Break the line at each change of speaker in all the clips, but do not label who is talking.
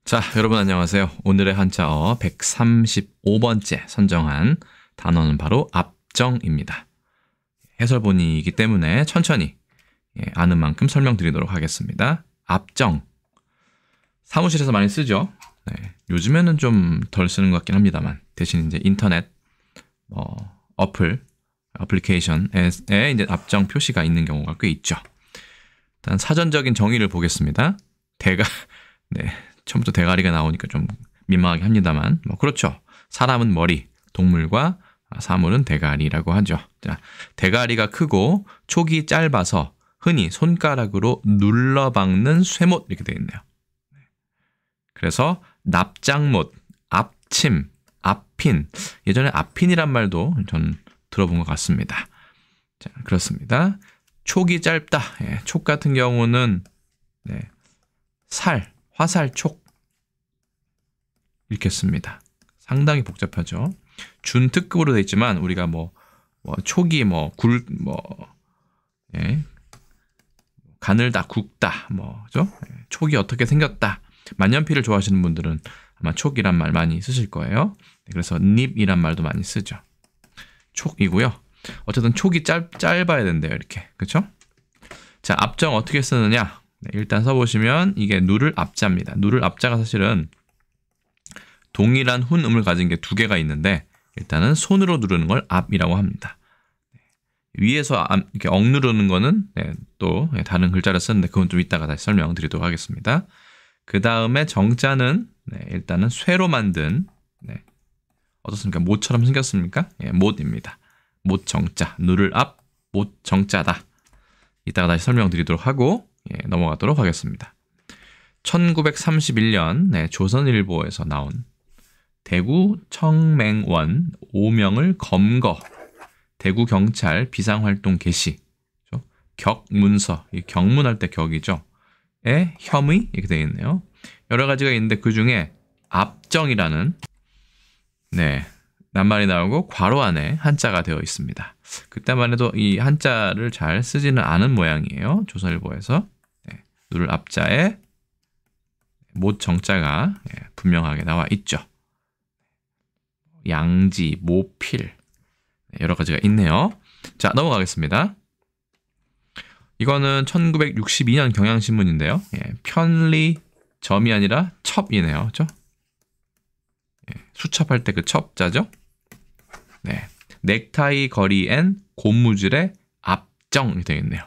자, 여러분 안녕하세요. 오늘의 한자어 135번째 선정한 단어는 바로 압정입니다. 해설본이기 때문에 천천히 아는 만큼 설명드리도록 하겠습니다. 압정. 사무실에서 많이 쓰죠. 네, 요즘에는 좀 덜 쓰는 것 같긴 합니다만 대신 이제 인터넷 어플리케이션에 이제 압정 표시가 있는 경우가 꽤 있죠. 일단 사전적인 정의를 보겠습니다. 네. 처음부터 대가리가 나오니까 좀 민망하게 합니다만 그렇죠. 사람은 머리, 동물과 사물은 대가리라고 하죠. 자, 대가리가 크고 촉이 짧아서 흔히 손가락으로 눌러박는 쇠못 이렇게 되어 있네요. 그래서 납작못, 앞침, 앞핀. 예전에 앞핀이란 말도 전 들어본 것 같습니다. 자, 그렇습니다. 촉이 짧다. 촉 같은 경우는 화살촉 이렇게 씁니다. 상당히 복잡하죠. 준특급으로 되어 있지만 우리가 촉이 가늘다, 굵다, 그죠? 촉이 어떻게 생겼다. 만년필을 좋아하시는 분들은 아마 촉이란 말 많이 쓰실 거예요. 그래서 닙이란 말도 많이 쓰죠. 촉이고요. 어쨌든 촉이 짧아야 된대요. 이렇게. 그렇죠? 자, 압정 어떻게 쓰느냐? 일단 써보시면 이게 누를 압자입니다. 누를 압자가 사실은 동일한 훈음을 가진 게 두 개가 있는데 일단은 손으로 누르는 걸 압이라고 합니다. 위에서 이렇게 억누르는 거는 또 다른 글자를 쓰는데 그건 좀 이따가 다시 설명드리도록 하겠습니다. 그 다음에 정자는 일단은 쇠로 만든 어떻습니까? 못처럼 생겼습니까? 못입니다. 못 정자, 누를 압, 못 정자다. 이따가 다시 설명드리도록 하고 넘어가도록 하겠습니다. 1931년 조선일보에서 나온 대구 청맹원 오명을 검거 대구경찰 비상활동 개시 격문서, 경문할 때 격이죠. 의 혐의 이렇게 되어 있네요. 여러 가지가 있는데 그 중에 압정이라는 낱말이 나오고 괄호 안에 한자가 되어 있습니다. 그때만 해도 이 한자를 잘 쓰지는 않은 모양이에요. 조선일보에서 누를 압자에 못 정자가 분명하게 나와 있죠. 양지, 모필 여러 가지가 있네요. 자, 넘어가겠습니다. 이거는 1962년 경향신문인데요. 편리점이 아니라 첩이네요. 그렇죠? 수첩할 때 그 첩자죠. 넥타이 거리엔 고무줄에 압정이 되어 있네요.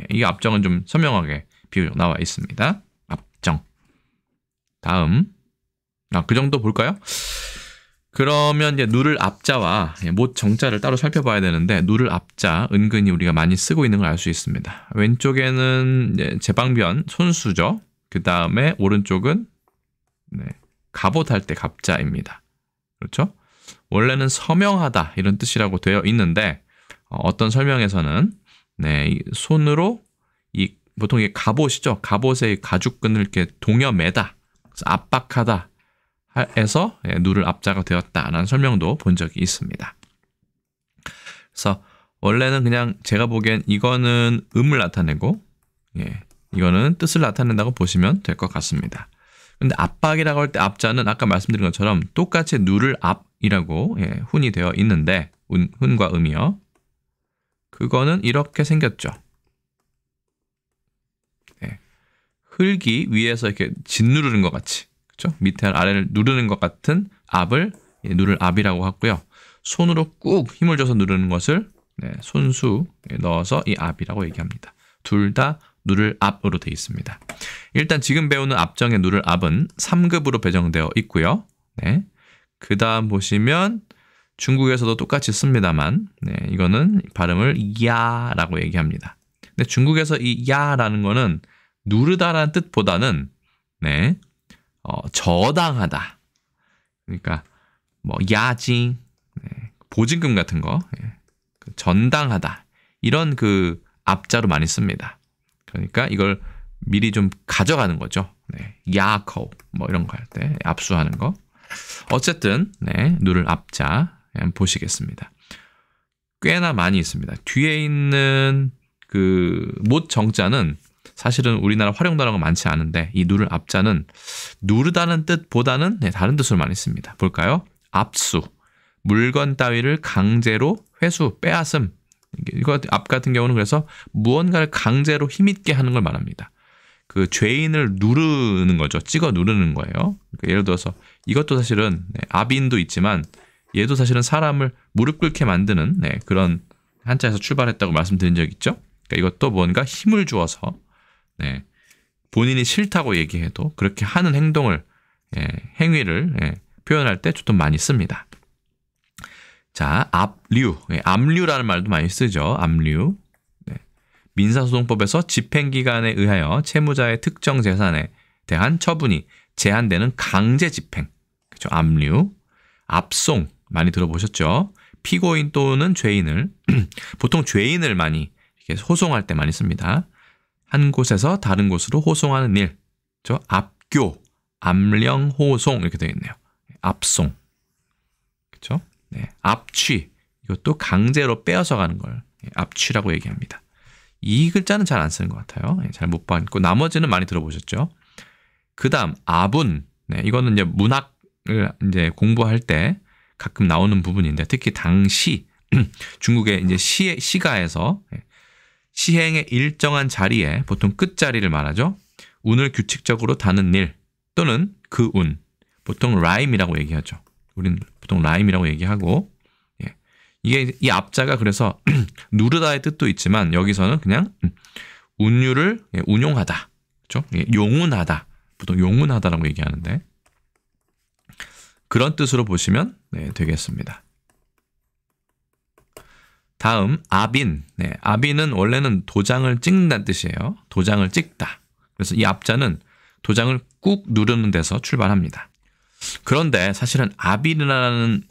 이 압정은 좀 선명하게 비교적 나와 있습니다. 압정. 다음. 그 정도 볼까요? 그러면 이제 누를 압자와 못 정자를 따로 살펴봐야 되는데 누를 압자 은근히 우리가 많이 쓰고 있는 걸 알 수 있습니다. 왼쪽에는 이제 제방변 손수죠. 그 다음에 오른쪽은 갑옷할 때 갑자입니다. 그렇죠? 원래는 서명하다 이런 뜻이라고 되어 있는데 어떤 설명에서는 손으로 보통 이게 갑옷이죠. 갑옷의 가죽끈을 이렇게 동여매다, 압박하다 해서 누를 압자가 되었다라는 설명도 본 적이 있습니다. 그래서 원래는 그냥 제가 보기엔 이거는 음을 나타내고 이거는 뜻을 나타낸다고 보시면 될 것 같습니다. 근데 압박이라고 할 때 압자는 아까 말씀드린 것처럼 똑같이 누를 압이라고 훈이 되어 있는데 훈과 음이요. 그거는 이렇게 생겼죠. 흙이 위에서 이렇게 짓누르는 것 같이, 그렇죠? 밑에 아래를 누르는 것 같은 압을 누를 압이라고 하고요. 손으로 꾹 힘을 줘서 누르는 것을 손수에 넣어서 이 압이라고 얘기합니다. 둘 다 누를 압으로 되어 있습니다. 일단 지금 배우는 압정의 누를 압은 3급으로 배정되어 있고요. 그 다음 보시면 중국에서도 똑같이 씁니다만 이거는 발음을 야라고 얘기합니다. 근데 중국에서 이 야라는 거는 누르다라는 뜻보다는 저당하다. 그러니까 야징, 보증금 같은 거, 전당하다. 이런 그 압자로 많이 씁니다. 그러니까 이걸 미리 좀 가져가는 거죠. 야커 이런 거 할 때 압수하는 거. 어쨌든 누를 압자 한번 보시겠습니다. 꽤나 많이 있습니다. 뒤에 있는 그 못 정자는 사실은 우리나라 활용 단어가 많지 않은데 이 누를 앞자는 누르다는 뜻보다는 다른 뜻으로 많이 씁니다. 볼까요? 압수, 물건 따위를 강제로 회수, 빼앗음. 이거 앞 같은 경우는 그래서 무언가를 강제로 힘있게 하는 걸 말합니다. 그 죄인을 누르는 거죠. 찍어 누르는 거예요. 그러니까 예를 들어서 이것도 사실은 압인도 있지만 얘도 사실은 사람을 무릎 꿇게 만드는 그런 한자에서 출발했다고 말씀드린 적 있죠. 그러니까 이것도 뭔가 힘을 주어서 본인이 싫다고 얘기해도 그렇게 하는 행동을 행위를 표현할 때 좀 많이 씁니다. 자, 압류, 압류라는 말도 많이 쓰죠. 압류. 민사소송법에서 집행기관에 의하여 채무자의 특정 재산에 대한 처분이 제한되는 강제 집행. 그렇죠? 압류. 압송 많이 들어보셨죠? 피고인 또는 죄인을 보통 죄인을 많이 이렇게 호송할 때 많이 씁니다. 한 곳에서 다른 곳으로 호송하는 일. 그렇죠? 압교, 압령, 호송 이렇게 되어 있네요. 압송. 그렇죠? 압취. 이것도 강제로 빼앗아 가는 걸 압취라고 얘기합니다. 이 글자는 잘 안 쓰는 것 같아요. 잘 못 봤고 나머지는 많이 들어보셨죠. 그다음 압운. 이거는 이제 문학을 이제 공부할 때 가끔 나오는 부분인데 특히 당시 중국의 이제 시가에서 시행의 일정한 자리에 보통 끝자리를 말하죠. 운을 규칙적으로 다는 일 또는 그 운. 보통 라임이라고 얘기하죠. 우리는 보통 라임이라고 얘기하고 이게 이 앞자가 그래서 누르다의 뜻도 있지만 여기서는 그냥 운율을 운용하다, 그렇죠? 용운하다, 보통 용운하다라고 얘기하는데 그런 뜻으로 보시면 되겠습니다. 다음 압인, 압인은 원래는 도장을 찍는다는 뜻이에요. 도장을 찍다. 그래서 이 앞자는 도장을 꾹 누르는 데서 출발합니다. 그런데 사실은 압인이라는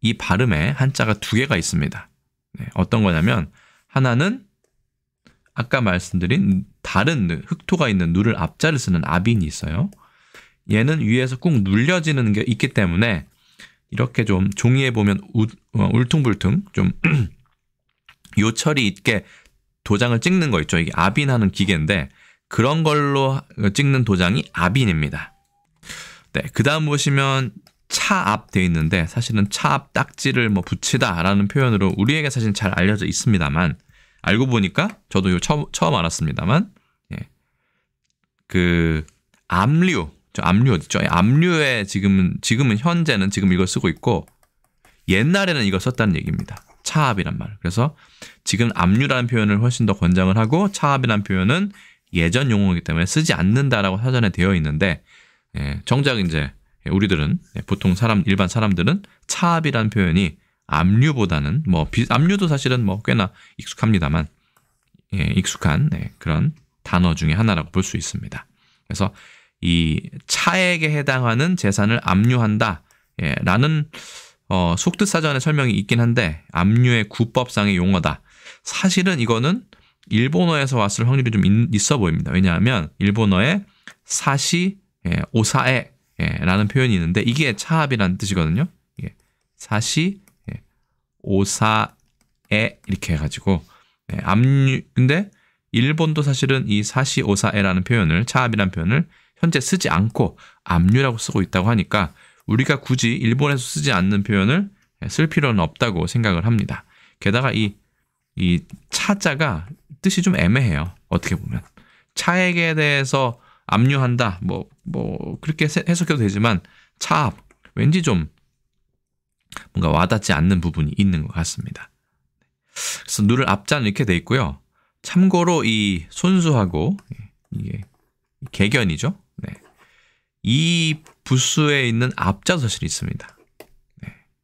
이 발음에 한자가 두 개가 있습니다. 어떤 거냐면 하나는 아까 말씀드린 다른 흑토가 있는 누를 앞자를 쓰는 압인이 있어요. 얘는 위에서 꾹 눌려지는 게 있기 때문에 이렇게 좀 종이에 보면 울퉁불퉁 좀 요철이 있게 도장을 찍는 거 있죠. 이게 압인하는 기계인데 그런 걸로 찍는 도장이 압인입니다. 그 다음 보시면 차압 되어 있는데 사실은 차압 딱지를 붙이다라는 표현으로 우리에게 사실 잘 알려져 있습니다만 알고 보니까 저도 이거 처음 알았습니다만 그 압류 어디 있죠? 압류에 지금은 현재는 지금 이걸 쓰고 있고 옛날에는 이걸 썼다는 얘기입니다. 차압이란 말. 그래서 지금 압류라는 표현을 훨씬 더 권장을 하고 차압이라는 표현은 예전 용어이기 때문에 쓰지 않는다라고 사전에 되어 있는데 정작 이제 우리들은 보통 일반 사람들은 차압이라는 표현이 압류보다는 압류도 사실은 꽤나 익숙합니다만 익숙한 그런 단어 중에 하나라고 볼 수 있습니다. 그래서 이 차액에 해당하는 재산을 압류한다 라는 속뜻 사전에 설명이 있긴 한데 압류의 구법상의 용어다. 사실은 이거는 일본어에서 왔을 확률이 좀 있어 보입니다. 왜냐하면 일본어에 사시 오사에 라는 표현이 있는데 이게 차압이라는 뜻이거든요. 사시 오사에 이렇게 해가지고 압류. 근데 일본도 사실은 이 사시 오사에라는 표현을 차압이라는 표현을 현재 쓰지 않고 압류라고 쓰고 있다고 하니까 우리가 굳이 일본에서 쓰지 않는 표현을 쓸 필요는 없다고 생각을 합니다. 게다가 이 차자가 뜻이 좀 애매해요. 어떻게 보면 차액에 대해서 압류한다 그렇게 해석해도 되지만 차압 왠지 좀 뭔가 와닿지 않는 부분이 있는 것 같습니다. 그래서 누를 앞자는 이렇게 돼 있고요. 참고로 이 손수하고 이게 개견이죠. 이 부수에 있는 앞자도 사실 있습니다.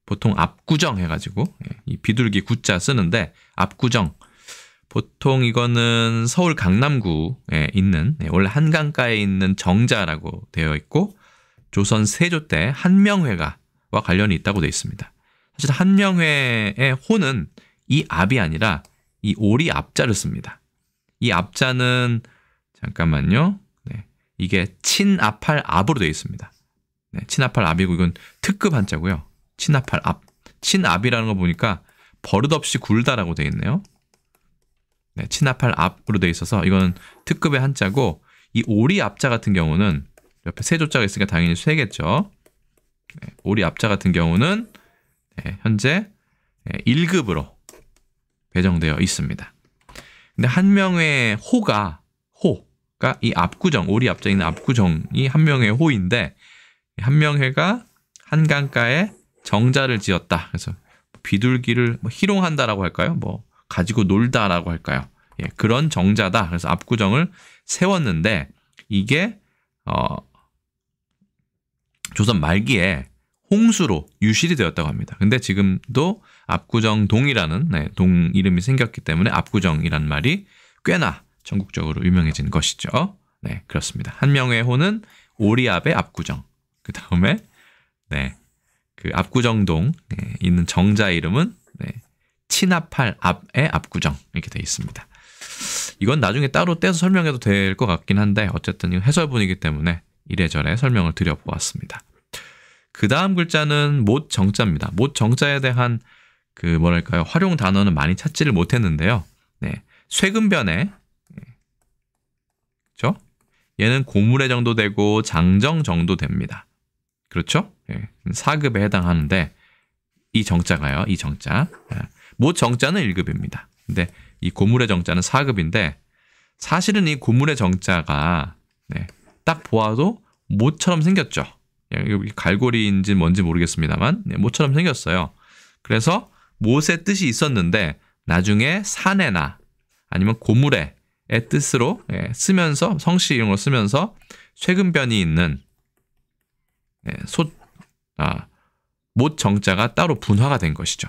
보통 압구정 해가지고 이 비둘기 구자 쓰는데 압구정 보통 이거는 서울 강남구에 있는 원래 한강가에 있는 정자라고 되어 있고 조선 세조 때 한명회가와 관련이 있다고 되어 있습니다. 사실 한명회의 호는 이 압이 아니라 이 오리 앞자를 씁니다. 이 앞자는 잠깐만요. 이게 친압할 압으로 되어 있습니다. 친압할 압이고 이건 특급 한자고요. 친압할 압. 친압이라는 거 보니까 버릇없이 굴다라고 되어 있네요. 네, 친합할 앞으로 돼 있어서 이거는 특급의 한자고 이 오리 앞자 같은 경우는 옆에 세조자가 있으니까 당연히 쇠겠죠. 네, 오리 앞자 같은 경우는 네, 현재 1급으로 배정되어 있습니다. 근데 한명의 호가 이 압구정, 오리 앞자에 있는 압구정이 한명의 호인데 한명회가 한강가에 정자를 지었다. 그래서 비둘기를 뭐 희롱한다라고 할까요? 뭐 가지고 놀다라고 할까요? 예, 그런 정자다. 그래서 압구정을 세웠는데 이게 조선 말기에 홍수로 유실이 되었다고 합니다. 근데 지금도 압구정동이라는 동 이름이 생겼기 때문에 압구정이라는 말이 꽤나 전국적으로 유명해진 것이죠. 네, 그렇습니다. 한명의 호는 오리압의 압구정. 그 다음에 그 압구정동 있는 정자 이름은 친합할 압의 압구정 이렇게 되어 있습니다. 이건 나중에 따로 떼서 설명해도 될 것 같긴 한데 어쨌든 이건 해설분이기 때문에 이래저래 설명을 드려보았습니다. 그 다음 글자는 못 정자입니다. 못 정자에 대한 그 뭐랄까요 활용 단어는 많이 찾지를 못했는데요. 쇠근변에 그렇죠? 얘는 고물의 정도 되고 장정 정도 됩니다. 그렇죠? 4급에 해당하는데 이 정자가요. 이 정자. 못 정자는 1급입니다. 근데 이 고물의 정자는 4급인데 사실은 이 고물의 정자가 딱 보아도 못처럼 생겼죠. 여기 갈고리인지 뭔지 모르겠습니다만 못처럼 생겼어요. 그래서 못의 뜻이 있었는데 나중에 산에나 아니면 고물의 뜻으로 쓰면서 성씨 이런 걸 쓰면서 쇠근변이 있는 못 정자가 따로 분화가 된 것이죠.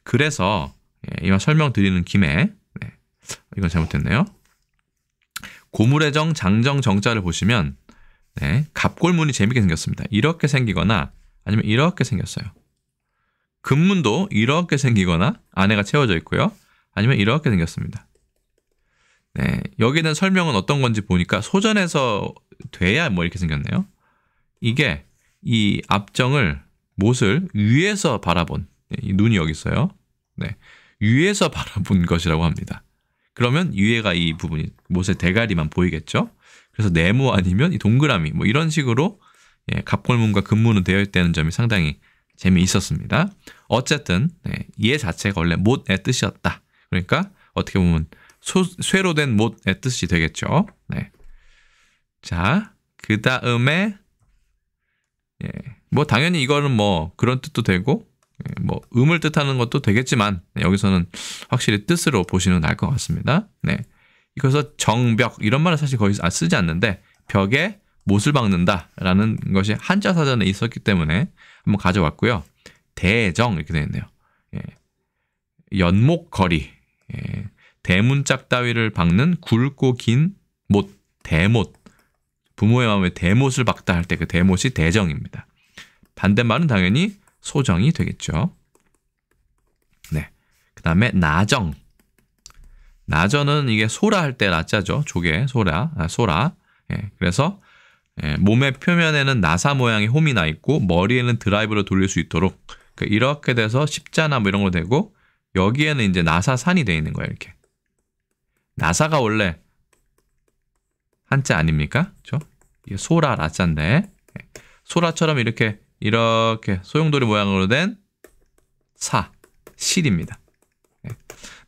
그래서 이만 설명드리는 김에 이건 잘못됐네요. 고물의 정, 장정, 정자를 보시면 갑골문이 재밌게 생겼습니다. 이렇게 생기거나 아니면 이렇게 생겼어요. 금문도 이렇게 생기거나 안에가 채워져 있고요. 아니면 이렇게 생겼습니다. 여기에 대한 설명은 어떤 건지 보니까 소전에서 돼야 뭐 이렇게 생겼네요. 이게 이 압정을 못을 위에서 바라본 이 눈이 여기 있어요. 위에서 바라본 것이라고 합니다. 그러면 위에가 이 부분이 못의 대가리만 보이겠죠. 그래서 네모 아니면 이 동그라미 뭐 이런 식으로 갑골문과 금문은 되어 있다는 점이 상당히 재미있었습니다. 어쨌든 얘 자체가 원래 못의 뜻이었다. 그러니까 어떻게 보면 쇠로 된 못의 뜻이 되겠죠. 자, 그 다음에 뭐 당연히 이거는 뭐 그런 뜻도 되고 뭐 음을 뜻하는 것도 되겠지만 여기서는 확실히 뜻으로 보시는 게 나을 것 같습니다. 이것서 정벽 이런 말은 사실 거의 쓰지 않는데 벽에 못을 박는다라는 것이 한자 사전에 있었기 때문에 한번 가져왔고요. 대정 이렇게 되어 있네요. 연목거리 대문짝 따위를 박는 굵고 긴 못, 대못. 부모의 마음에 대못을 박다 할 때 그 대못이 대정입니다. 반대말은 당연히 소정이 되겠죠. 그 다음에 나정. 나정은 이게 소라 할 때 나자죠. 조개, 소라. 그래서 몸의 표면에는 나사 모양의 홈이 나 있고 머리에는 드라이브로 돌릴 수 있도록 이렇게 돼서 십자나 뭐 이런 거 되고 여기에는 이제 나사산이 되어 있는 거예요. 이렇게. 나사가 원래 한자 아닙니까? 그렇죠? 이게 소라 라자인데 소라처럼 이렇게 소용돌이 모양으로 된 실입니다.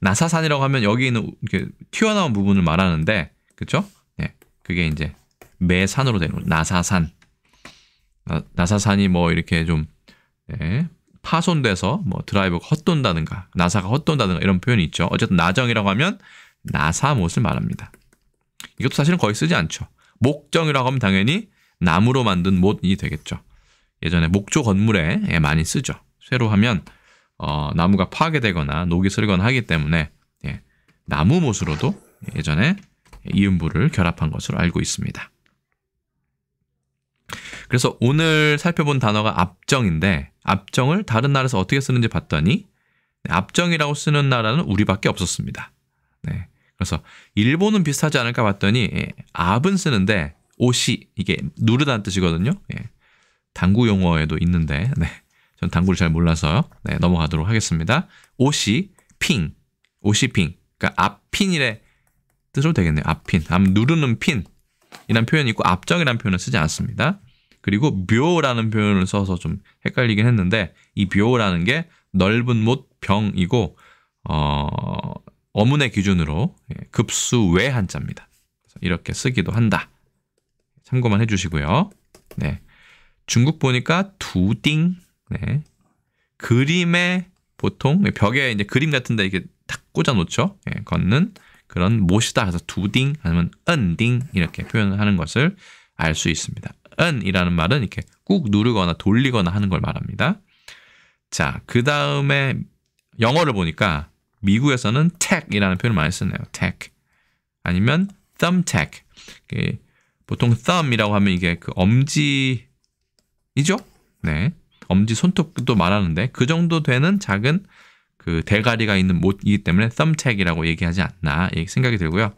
나사산이라고 하면 여기 있는 이렇게 튀어나온 부분을 말하는데 그렇죠? 그게 이제 매산으로 되는 거예요. 나사산. 나사산이 뭐 이렇게 좀 파손돼서 뭐 드라이버가 헛돈다든가 나사가 헛돈다든가 이런 표현이 있죠. 어쨌든 나정이라고 하면 나사못을 말합니다. 이것도 사실은 거의 쓰지 않죠. 목정이라고 하면 당연히 나무로 만든 못이 되겠죠. 예전에 목조 건물에 많이 쓰죠. 쇠로 하면 나무가 파괴되거나 녹이 슬거나 하기 때문에 나무못으로도 예전에 이음부를 결합한 것으로 알고 있습니다. 그래서 오늘 살펴본 단어가 압정인데 압정을 다른 나라에서 어떻게 쓰는지 봤더니 압정이라고 쓰는 나라는 우리밖에 없었습니다. 그래서 일본은 비슷하지 않을까 봤더니 압은 쓰는데 오시 이게 누르다는 뜻이거든요. 당구 용어에도 있는데 전 당구를 잘 몰라서 넘어가도록 하겠습니다. 오시핑 그러니까 앞핀이래 뜻으로 되겠네요. 앞핀. 누르는 핀. 이란 표현이 있고 앞정이라는 표현을 쓰지 않습니다. 그리고 묘라는 표현을 써서 좀 헷갈리긴 했는데 이 묘라는 게 넓은 못 병이고 어문의 기준으로 급수외 한자입니다. 그래서 이렇게 쓰기도 한다. 참고만 해주시고요. 네. 중국 보니까 두띵. 네. 그림에 보통 벽에 이제 그림 같은데 이렇게 탁 꽂아 놓죠. 네. 걷는 그런 못이다. 그래서 두띵 아니면 은띵 이렇게 표현을 하는 것을 알 수 있습니다. 은이라는 말은 이렇게 꾹 누르거나 돌리거나 하는 걸 말합니다. 자, 그 다음에 영어를 보니까 미국에서는 tech이라는 표현을 많이 쓰네요. tech 아니면 thumbtack. 보통 thumb이라고 하면 이게 그 엄지이죠? 네, 엄지 손톱도 말하는데 그 정도 되는 작은 그 대가리가 있는 못이기 때문에 thumbtack이라고 얘기하지 않나 생각이 들고요.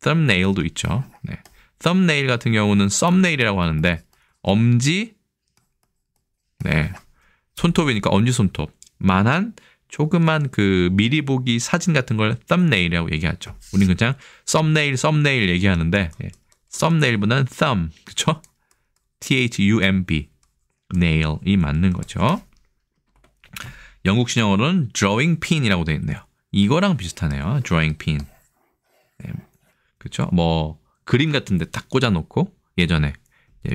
thumbnail도 있죠. 네. thumbnail 같은 경우는 썸네일이라고 하는데 엄지, 네, 손톱이니까 엄지 손톱만한 조그만 그 미리 보기 사진 같은 걸 thumbnail이라고 얘기하죠. 우리는 그냥 썸네일 얘기하는데 썸네일보다는 thumb, 그쵸? thumb, nail이 맞는 거죠. 영국식 영어로는 drawing pin이라고 되어 있네요. 이거랑 비슷하네요. drawing pin. 네, 그쵸? 뭐 그림 같은 데 딱 꽂아놓고 예전에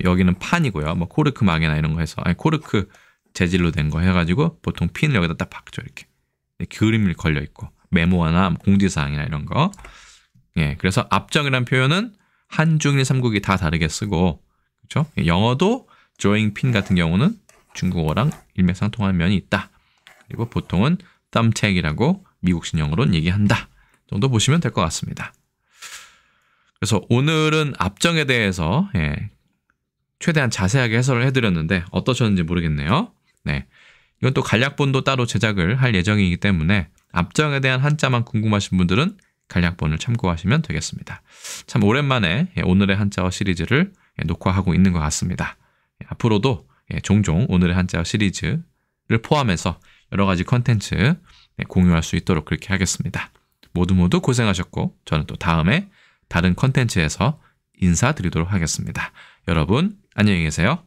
여기는 판이고요. 뭐 코르크 막이나 이런 거 해서 코르크 재질로 된 거 해가지고 보통 핀을 여기다 딱 박죠. 이렇게 그림이 걸려 있고 메모나 공지사항이나 이런 거. 예, 그래서 앞정이라는 표현은 한중일 삼국이 다 다르게 쓰고, 그렇죠? 영어도 drawing pin 같은 경우는 중국어랑 일맥상통하는 면이 있다. 그리고 보통은 thumbtack이라고 미국식 영어로는 얘기한다. 정도 보시면 될 것 같습니다. 그래서 오늘은 앞정에 대해서 최대한 자세하게 해설을 해드렸는데 어떠셨는지 모르겠네요. 네, 이건 또 간략본도 따로 제작을 할 예정이기 때문에 앞정에 대한 한자만 궁금하신 분들은 간략본을 참고하시면 되겠습니다. 참 오랜만에 오늘의 한자어 시리즈를 녹화하고 있는 것 같습니다. 앞으로도 종종 오늘의 한자어 시리즈를 포함해서 여러 가지 컨텐츠 공유할 수 있도록 그렇게 하겠습니다. 모두 고생하셨고 저는 또 다음에 다른 컨텐츠에서 인사드리도록 하겠습니다. 여러분 안녕히 계세요.